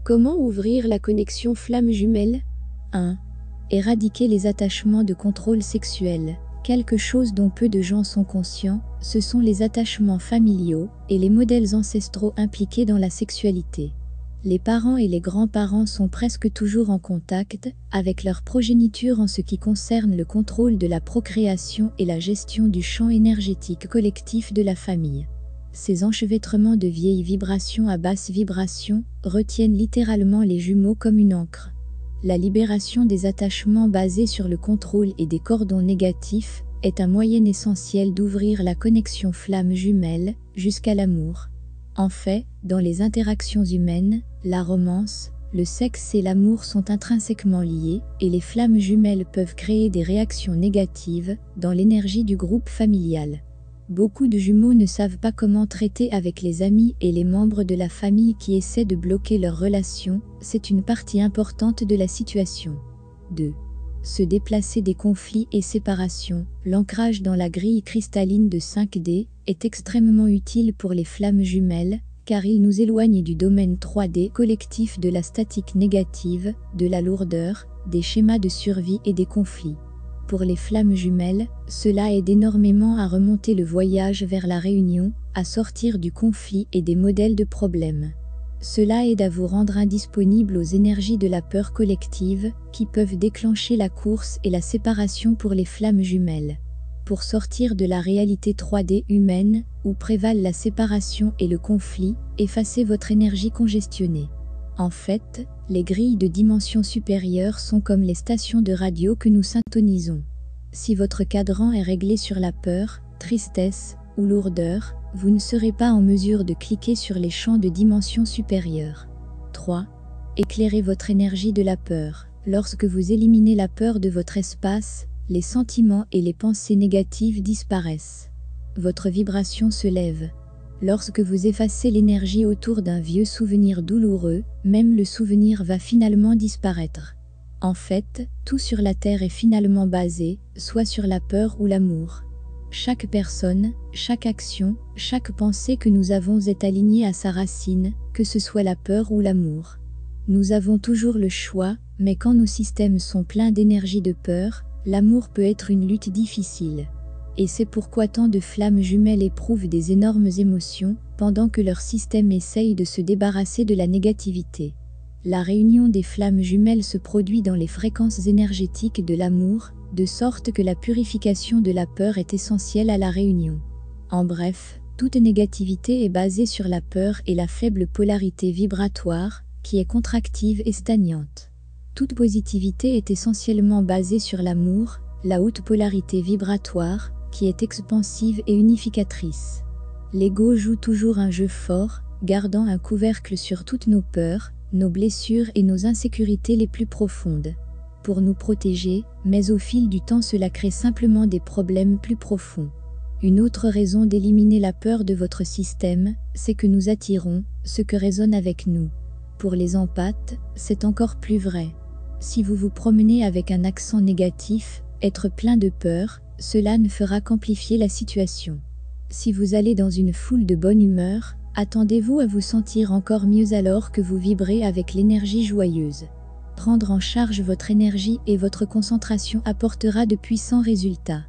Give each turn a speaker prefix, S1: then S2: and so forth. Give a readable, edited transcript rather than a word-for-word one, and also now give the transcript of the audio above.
S1: Comment ouvrir la connexion flamme jumelle? 1. Éradiquer les attachements de contrôle sexuel. Quelque chose dont peu de gens sont conscients, ce sont les attachements familiaux et les modèles ancestraux impliqués dans la sexualité. Les parents et les grands-parents sont presque toujours en contact avec leur progéniture en ce qui concerne le contrôle de la procréation et la gestion du champ énergétique collectif de la famille. Ces enchevêtrements de vieilles vibrations à basse vibration retiennent littéralement les jumeaux comme une ancre. La libération des attachements basés sur le contrôle et des cordons négatifs est un moyen essentiel d'ouvrir la connexion flamme jumelle jusqu'à l'amour. En fait, dans les interactions humaines, la romance, le sexe et l'amour sont intrinsèquement liés et les flammes jumelles peuvent créer des réactions négatives dans l'énergie du groupe familial. Beaucoup de jumeaux ne savent pas comment traiter avec les amis et les membres de la famille qui essaient de bloquer leur relation, c'est une partie importante de la situation. 2. Se déplacer des conflits et séparations. L'ancrage dans la grille cristalline de 5D est extrêmement utile pour les flammes jumelles, car il nous éloigne du domaine 3D collectif de la statique négative, de la lourdeur, des schémas de survie et des conflits. Pour les flammes jumelles, cela aide énormément à remonter le voyage vers la réunion, à sortir du conflit et des modèles de problèmes. Cela aide à vous rendre indisponible aux énergies de la peur collective, qui peuvent déclencher la course et la séparation pour les flammes jumelles. Pour sortir de la réalité 3D humaine, où prévalent la séparation et le conflit, effacez votre énergie congestionnée. En fait, les grilles de dimension supérieure sont comme les stations de radio que nous syntonisons. Si votre cadran est réglé sur la peur, tristesse ou lourdeur, vous ne serez pas en mesure de cliquer sur les champs de dimension supérieure. 3. Éclairez votre énergie de la peur. Lorsque vous éliminez la peur de votre espace, les sentiments et les pensées négatives disparaissent. Votre vibration se lève. Lorsque vous effacez l'énergie autour d'un vieux souvenir douloureux, même le souvenir va finalement disparaître. En fait, tout sur la Terre est finalement basé, soit sur la peur ou l'amour. Chaque personne, chaque action, chaque pensée que nous avons est alignée à sa racine, que ce soit la peur ou l'amour. Nous avons toujours le choix, mais quand nos systèmes sont pleins d'énergie de peur, l'amour peut être une lutte difficile. Et c'est pourquoi tant de flammes jumelles éprouvent des énormes émotions, pendant que leur système essaye de se débarrasser de la négativité. La réunion des flammes jumelles se produit dans les fréquences énergétiques de l'amour, de sorte que la purification de la peur est essentielle à la réunion. En bref, toute négativité est basée sur la peur et la faible polarité vibratoire, qui est contractive et stagnante. Toute positivité est essentiellement basée sur l'amour, la haute polarité vibratoire, qui est expansive et unificatrice. L'ego joue toujours un jeu fort, gardant un couvercle sur toutes nos peurs, nos blessures et nos insécurités les plus profondes. Pour nous protéger, mais au fil du temps cela crée simplement des problèmes plus profonds. Une autre raison d'éliminer la peur de votre système, c'est que nous attirons ce que résonne avec nous. Pour les empathes, c'est encore plus vrai. Si vous vous promenez avec un accent négatif, être plein de peur, cela ne fera qu'amplifier la situation. Si vous allez dans une foule de bonne humeur, attendez-vous à vous sentir encore mieux alors que vous vibrez avec l'énergie joyeuse. Prendre en charge votre énergie et votre concentration apportera de puissants résultats.